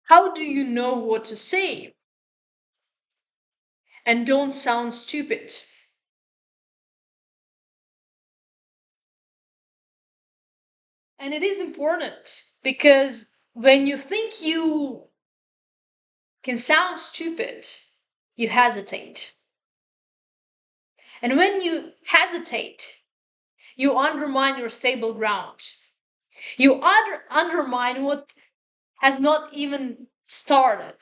How do you know what to say and don't sound stupid? And it is important because when you think you can sound stupid, you hesitate. And when you hesitate, you undermine your stable ground. You undermine what has not even started.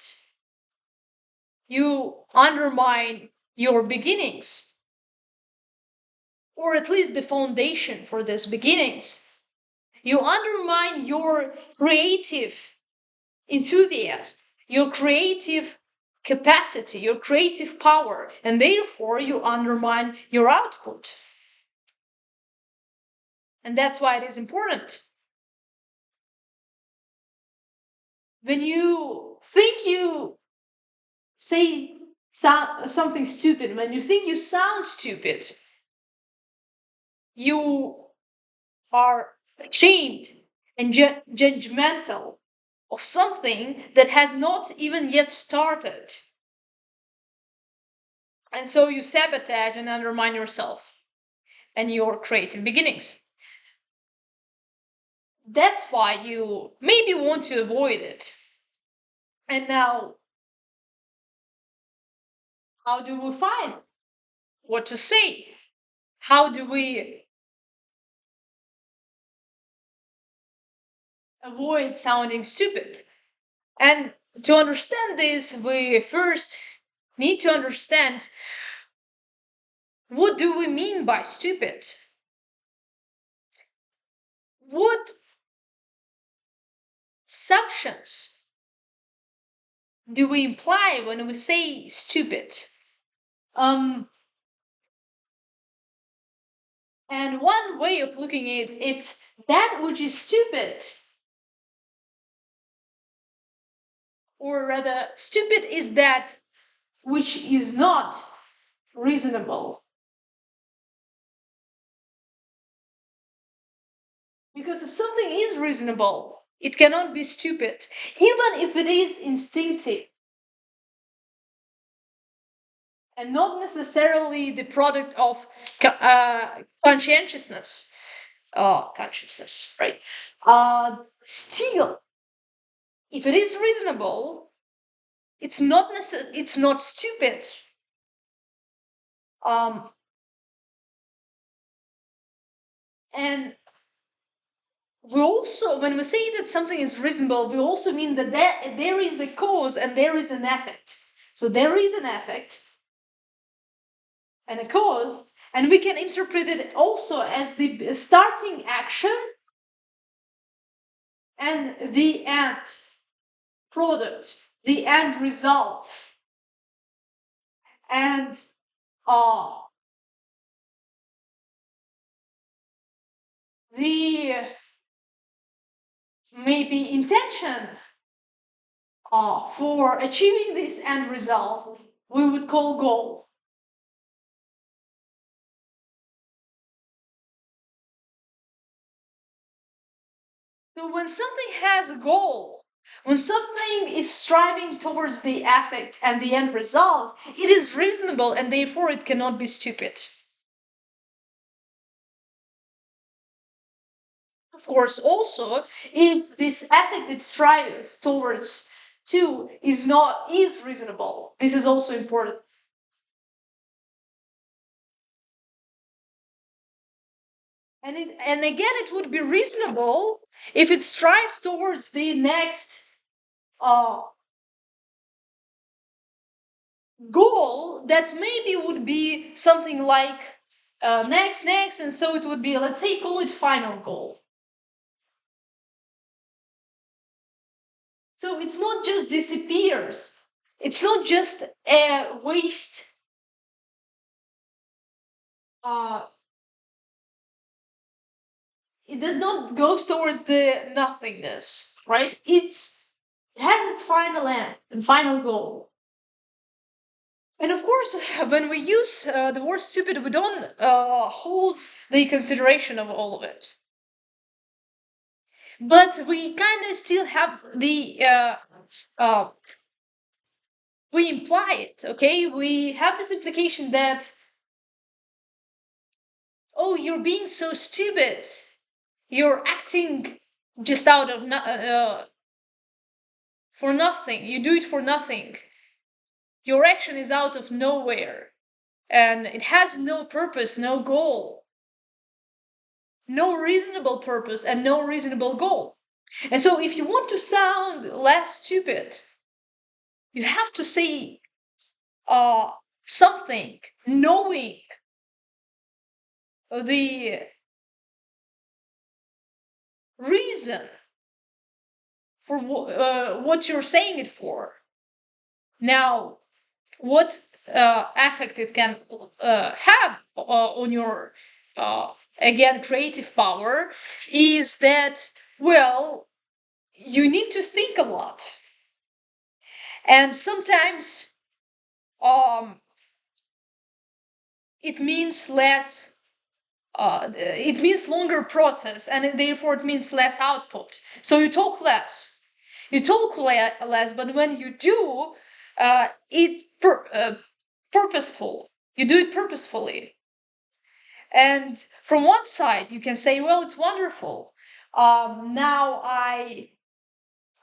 You undermine your beginnings, or at least the foundation for these beginnings. You undermine your creative enthusiasm, your creative capacity, your creative power, and therefore you undermine your output. And that's why it is important. When you think you say something stupid, when you think you sound stupid, you are ashamed and judgmental of something that has not even yet started. And so you sabotage and undermine yourself and your creative beginnings. That's why you maybe want to avoid it. And now, how do we find what to say? How do we avoid sounding stupid? And to understand this, we first need to understand, what do we mean by stupid? What substance do we imply when we say stupid? Um, and one way of looking at it, that which is stupid, or rather, stupid is that which is not reasonable. Because if something is reasonable, it cannot be stupid, even if it is instinctive and not necessarily the product of conscientiousness. Consciousness, right? Still, if it is reasonable, it's not stupid. Um, and we also, when we say that something is reasonable, we also mean that there is a cause and there is an effect. So there is an effect and a cause, and we can interpret it also as the starting action and the end product, the end result. And uh, the maybe intention for achieving this end result we would call goal. So when something has a goal, when something is striving towards the effect and the end result, it is reasonable and therefore it cannot be stupid. Of course, also, if this effect it strives towards to is reasonable, this is also important. And again, it would be reasonable if it strives towards the next uh, goal that maybe would be something like next, and so it would be, let's say, call it final goal. So it's not just disappears, it's not just a waste. Uh, it does not go towards the nothingness, right? It has its final end and final goal. And of course, when we use the word stupid, we don't hold the consideration of all of it. But we kind of still have the uh, we imply it. Okay, we have this implication that, oh, you're being so stupid, you're acting just out of for nothing, you do it for nothing, your action is out of nowhere, and it has no purpose, no goal, no reasonable purpose, and no reasonable goal. And so, if you want to sound less stupid, you have to say uh, something, knowing the reason for what you're saying it for. Now, what effect it can have on your, uh, again, creative power is that, well, you need to think a lot. And sometimes um, it means less, it means longer process, and therefore it means less output. So you talk less. You talk less, but when you do, purposeful. You do it purposefully. And from one side, you can say, "Well, it's wonderful. Now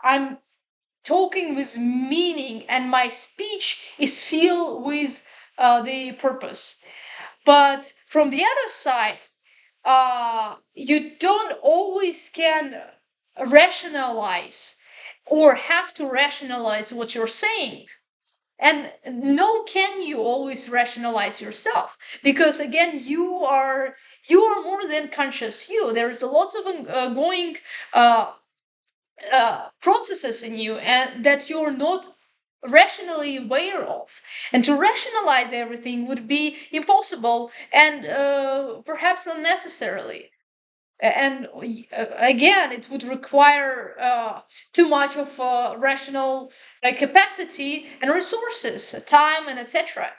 I'm talking with meaning, and my speech is filled with the purpose." But from the other side, you don't always can rationalize or have to rationalize what you're saying. And no, can you always rationalize yourself, because again, you are more than conscious. There is a lot of ongoing uh, processes in you, and that you're not rationally aware of. And to rationalize everything would be impossible, and perhaps unnecessarily. And again, it would require too much of rational capacity and resources, time, and etc.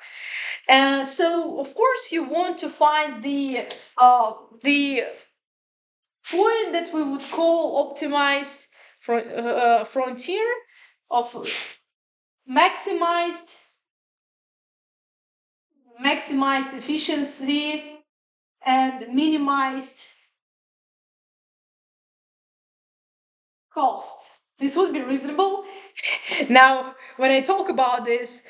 And so, of course, you want to find the point that we would call optimized frontier of maximized maximized efficiency and minimized cost. This would be reasonable. Now, when I talk about this,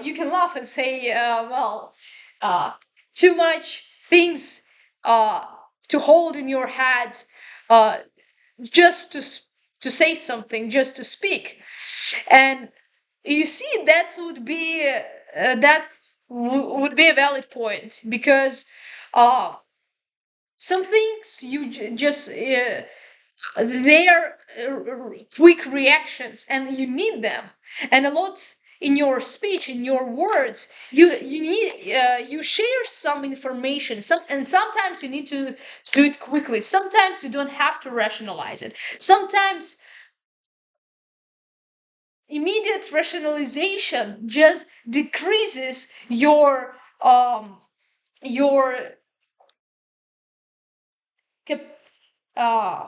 you can laugh and say, well, uh, too much things uh, to hold in your head, uh, just to say something, just to speak. And you see, that would be a valid point, because uh, some things just they are quick reactions, and you need them. And a lot in your speech, in your words, you need you share some information, and sometimes you need to do it quickly. Sometimes you don't have to rationalize it. Sometimes immediate rationalization just decreases your cap- uh,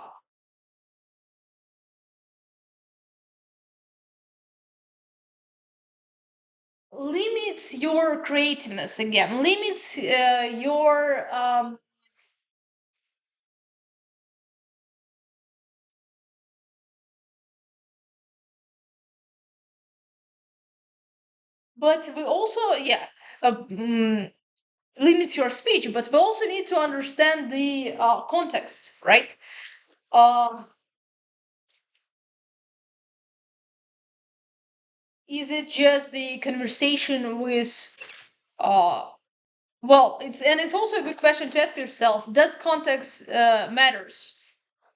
limits your creativeness, again, limits your but we also, yeah, limits your speech, but we also need to understand the context, right? um is it just the conversation with well, it's also a good question to ask yourself: does context matters,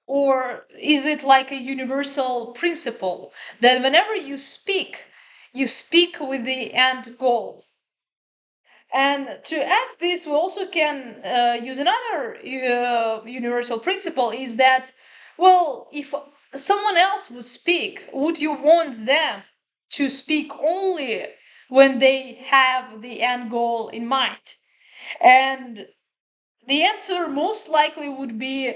or is it like a universal principle that whenever you speak with the end goal? And to ask this, we also can use another universal principle: is that, well, if someone else would speak, would you want them to speak only when they have the end goal in mind? And the answer most likely would be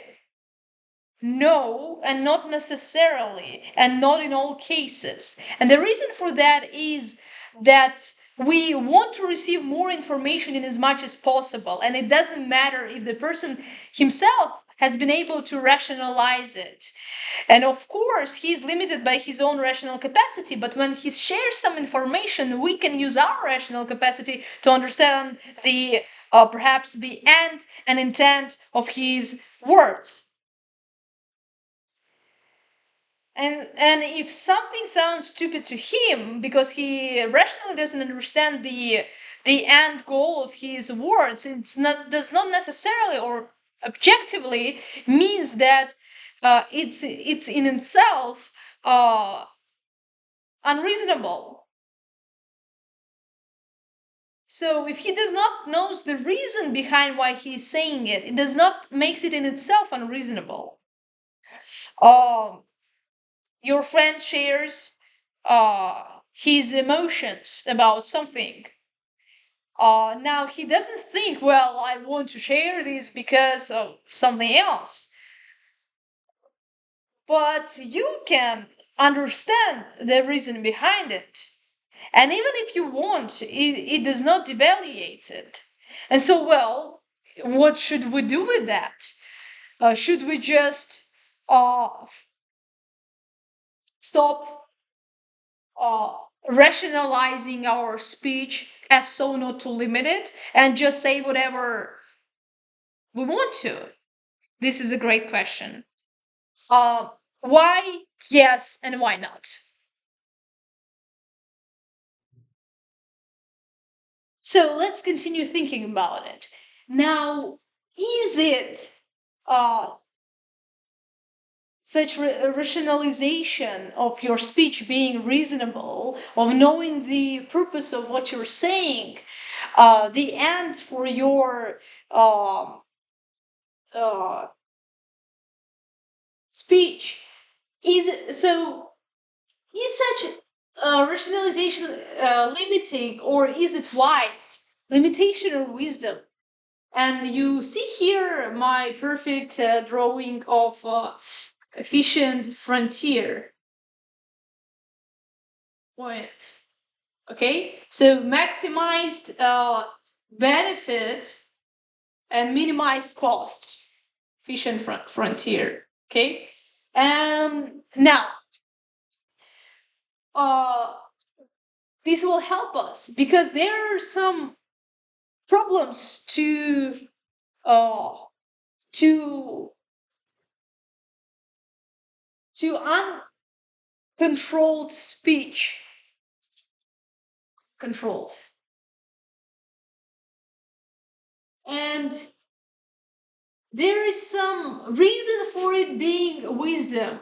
No, and not necessarily, and not in all cases. And the reason for that is that we want to receive more information in as much as possible, and it doesn't matter if the person himself has been able to rationalize it. And of course, he's limited by his own rational capacity, but when he shares some information, we can use our rational capacity to understand the perhaps the end and intent of his words. And if something sounds stupid to him because he rationally doesn't understand the end goal of his words, it's not does not necessarily or objectively means that it's in itself uh, unreasonable. So if he does not knows the reason behind why he's saying it, it does not makes it in itself unreasonable. Um, your friend shares his emotions about something. Now he doesn't think, well, I want to share this because of something else. But you can understand the reason behind it. And even if you want, it does not devaluate it. And so, well, what should we do with that? Should we just uh, stop uh, rationalizing our speech as so not to limit it and just say whatever we want to? This is a great question. Why yes and why not? So let's continue thinking about it. Now, is it uh, such rationalization of your speech being reasonable, of knowing the purpose of what you're saying, the end for your um uh, speech is so is such rationalization limiting, or is it wise? Limitation or wisdom? And you see here my perfect drawing of efficient frontier point. Okay, so maximized benefit and minimized cost, efficient frontier. Okay, now uh, this will help us because there are some problems uh, to to uncontrolled speech. Controlled. And there is some reason for it being wisdom.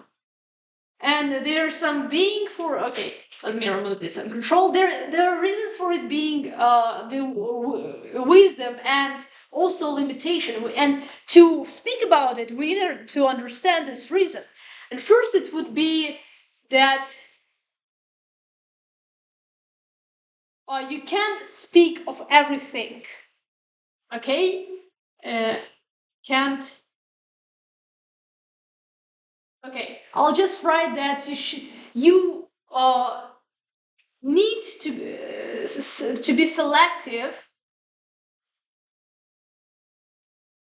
And there's some being for okay. Let me remove this uncontrolled. There are reasons for it being the wisdom and also limitation. And to speak about it, we need to understand this reason. And first, it would be that you can't speak of everything. Okay, can't. Okay, I'll just write that you need to be selective.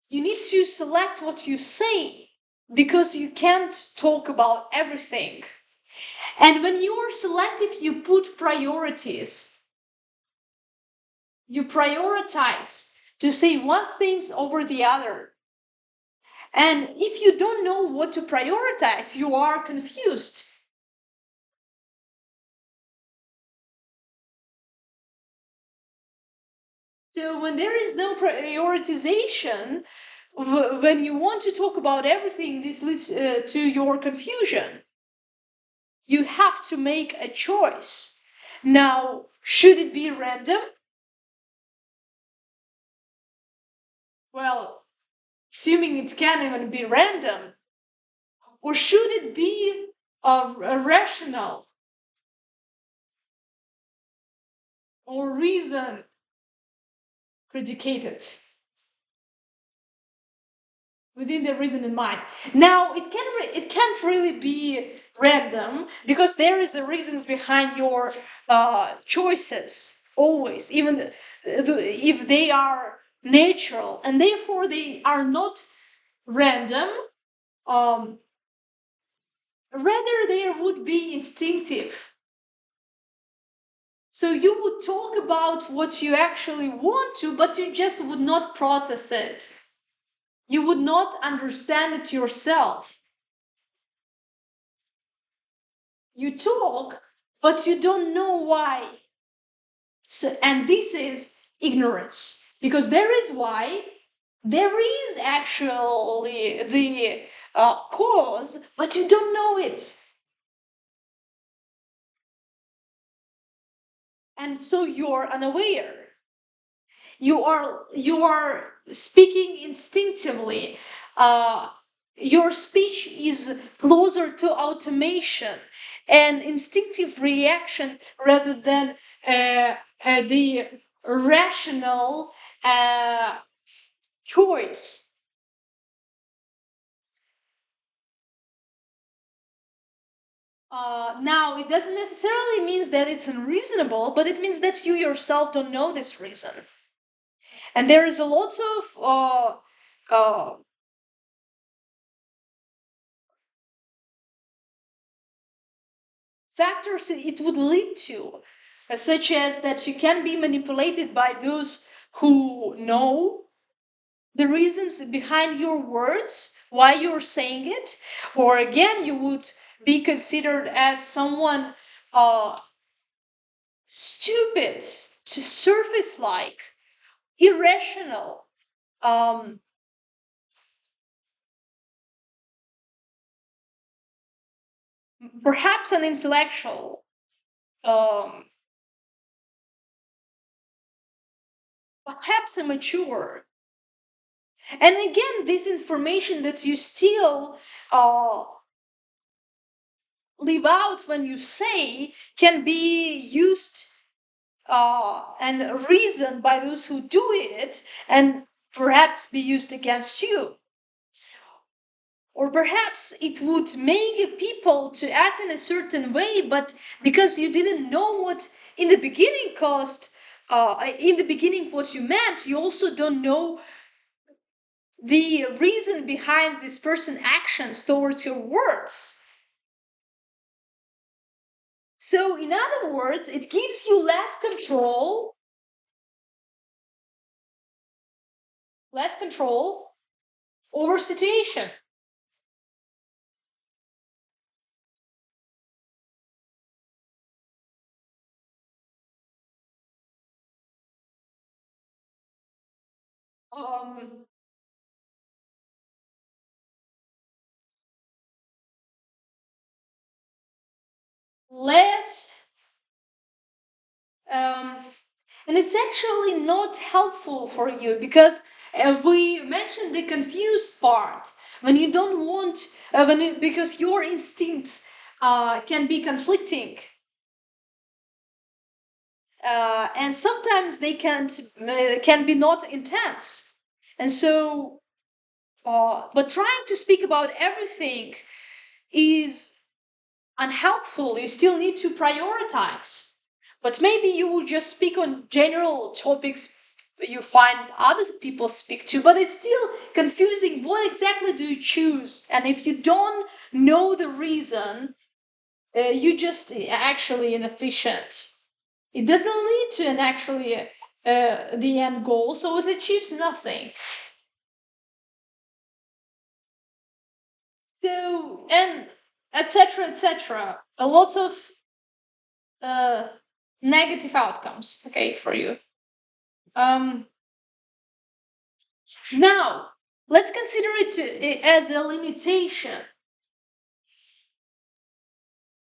You need to select what you say because you can't talk about everything. And when you are selective, you put priorities. You prioritize to say one things over the other. And if you don't know what to prioritize, you are confused. So when there is no prioritization, when you want to talk about everything, this leads to your confusion. You have to make a choice. Now, should it be random? Well, assuming it can even be random, or should it be a rational or reason predicated? within the reason in mind. Now it can't really be random because there is the reasons behind your choices always, even if they are natural, and therefore they are not random. Um, Rather, they would be instinctive. So you would talk about what you actually want to, but you just would not process it. You would not understand it yourself. You talk, but you don't know why. So, and this is ignorance, because there is why, there is actually the cause, but you don't know it. And so you're unaware. You are speaking instinctively. uh, your speech is closer to automation and instinctive reaction rather than the rational choice. Now, it doesn't necessarily mean that it's unreasonable, but it means that you yourself don't know this reason. And there is a lot of factors it would lead to, such as that you can be manipulated by those who know the reasons behind your words, why you're saying it, or again, you would be considered as someone stupid, to surface like, irrational, um, perhaps an intellectual, um, perhaps immature. And again, this information that you still leave out when you say can be used and reasoned by those who do it, and perhaps be used against you. Or perhaps it would make people to act in a certain way, but because you didn't know what in the beginning caused, in the beginning what you meant, you also don't know the reason behind this person's actions towards your words. So, in other words, it gives you less control over situation. Um, Less, um, and it's actually not helpful for you because we mentioned the confused part when you don't want, because your instincts can be conflicting, and sometimes they can be not intense, and so but trying to speak about everything is unhelpful. You still need to prioritize. But maybe you would just speak on general topics you find other people speak to, but it's still confusing. What exactly do you choose? And if you don't know the reason, you just actually inefficient. It doesn't lead to an actually the end goal, so it achieves nothing. So, and etc. etc. A lot of uh, negative outcomes, okay, for you. Um, Now, let's consider as a limitation.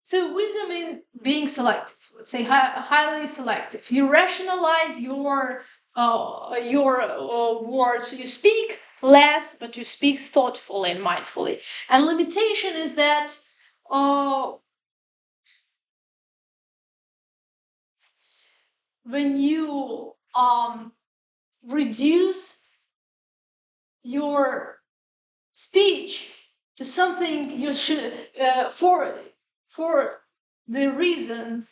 So, wisdom in being selective, let's say highly selective. You rationalize your words. You speak less, but you speak thoughtfully and mindfully. And limitation is that uh, when you reduce your speech to something you should for the reason,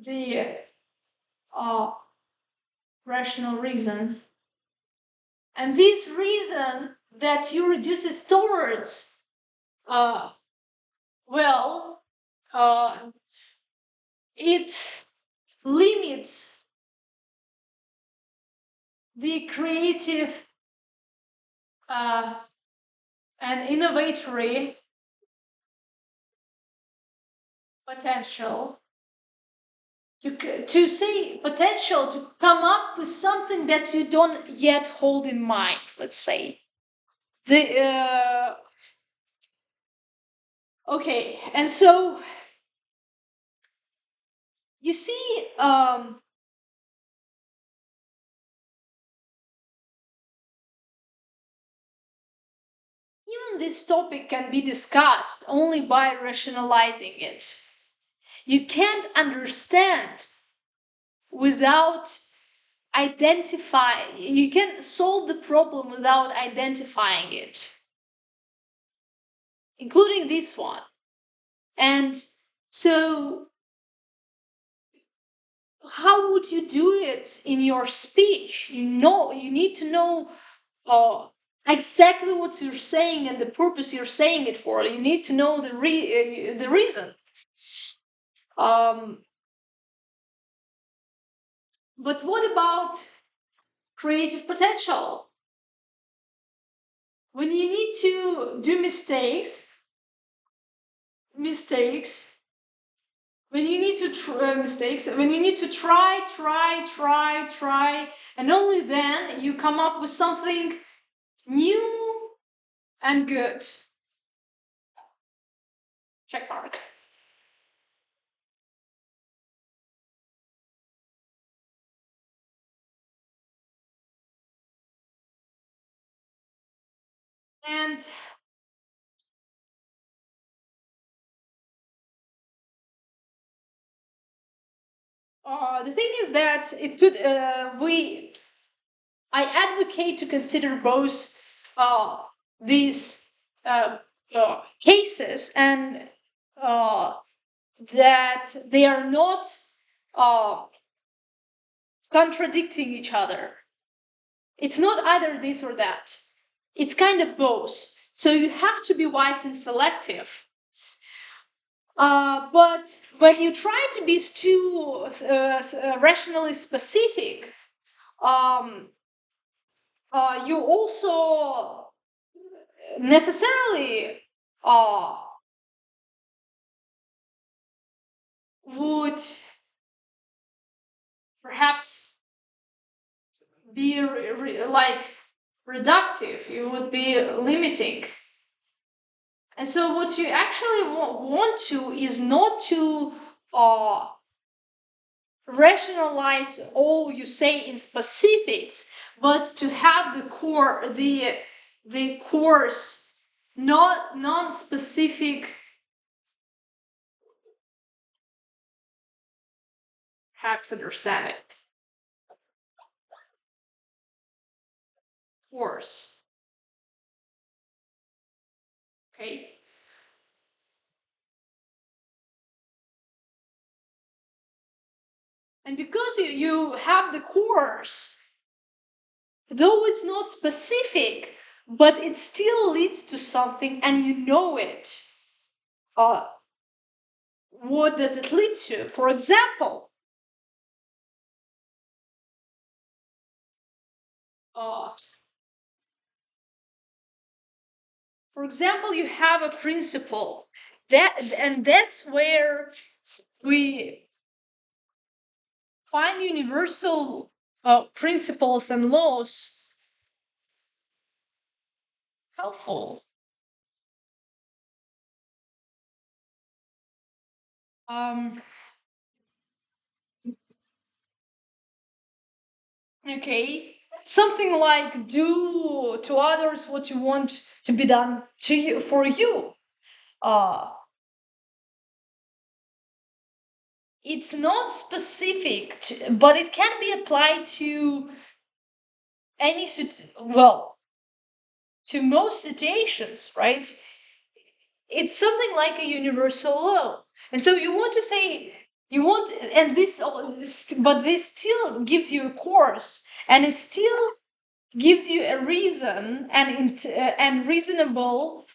the uh, rational reason, and this reason that you reduce it towards, uh, well, uh, it limits the creative uh, and innovatory potential to say potential to come up with something that you don't yet hold in mind, let's say. The Okay, and so you see, even this topic can be discussed only by rationalizing it. You can't understand without you can solve the problem without identifying it, including this one. And so how would you do it in your speech? You need to know uh, exactly what you're saying and the purpose you're saying it for. You need to know the reason. um, but what about creative potential? When you need to do mistakes, when you need to mistakes, when you need to try, and only then you come up with something new and good. Check mark. And the thing is that it could we I advocate to consider both uh, these cases, and uh, that they are not uh, contradicting each other. It's not either this or that. It's kind of both. So you have to be wise and selective. But when you try to be too rationally specific, um, you also necessarily uh, would perhaps be like reductive. You would be limiting. And so, what you actually want to is not to uh, rationalize all you say in specifics, but to have the course, not non-specific, perhaps understanding course. Okay. And because you have the course, though it's not specific, but it still leads to something and you know it. Uh, what does it lead to? Uh, for example, you have a principle and that's where we find universal principles and laws helpful. Um, okay, something like do to others what you want to be done to you for you. Uh, it's not specific, but it can be applied to well, to most situations, right? It's something like a universal law. And so you want to say, you want, and but this still gives you a course, and it still gives you a reason and reasonable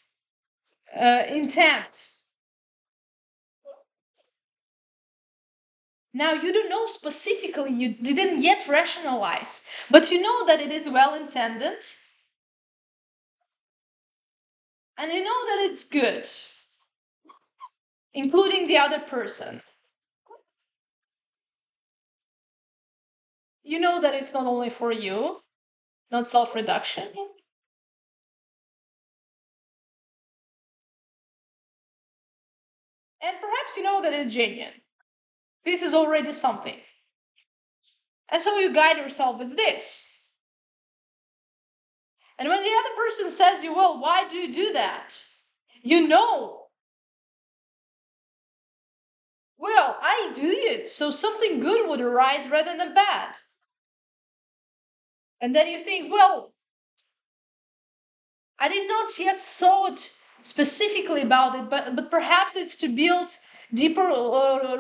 intent. Now, you don't know specifically, you didn't yet rationalize, but you know that it is well intended, and you know that it's good, including the other person. You know that it's not only for you, not self reduction. And perhaps you know that it's genuine. This is already something. And so you guide yourself with this. And when the other person says you, well, why do you do that? You know, well, I do it so something good would arise rather than bad. And then you think, well, I did not yet thought specifically about it, but perhaps it's to build deeper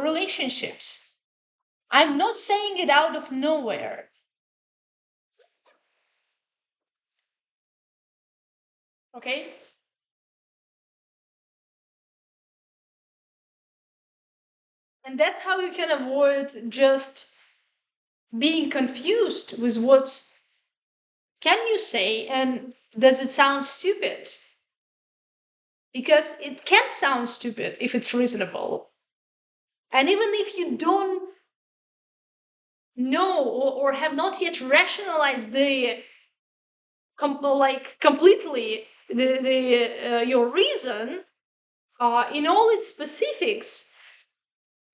relationships. I'm not saying it out of nowhere. Okay? And that's how you can avoid just being confused with what can you say and does it sound stupid? Because it can sound stupid if it's reasonable. And even if you don't know or have not yet rationalized the completely the your reason in all its specifics,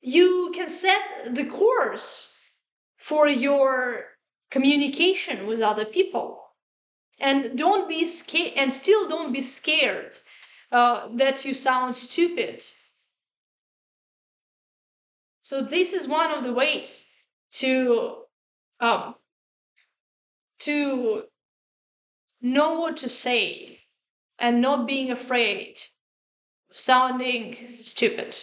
you can set the course for your communication with other people. And don't be scared, and still don't be scared that you sound stupid. So this is one of the ways to um, to know what to say and not being afraid of sounding stupid.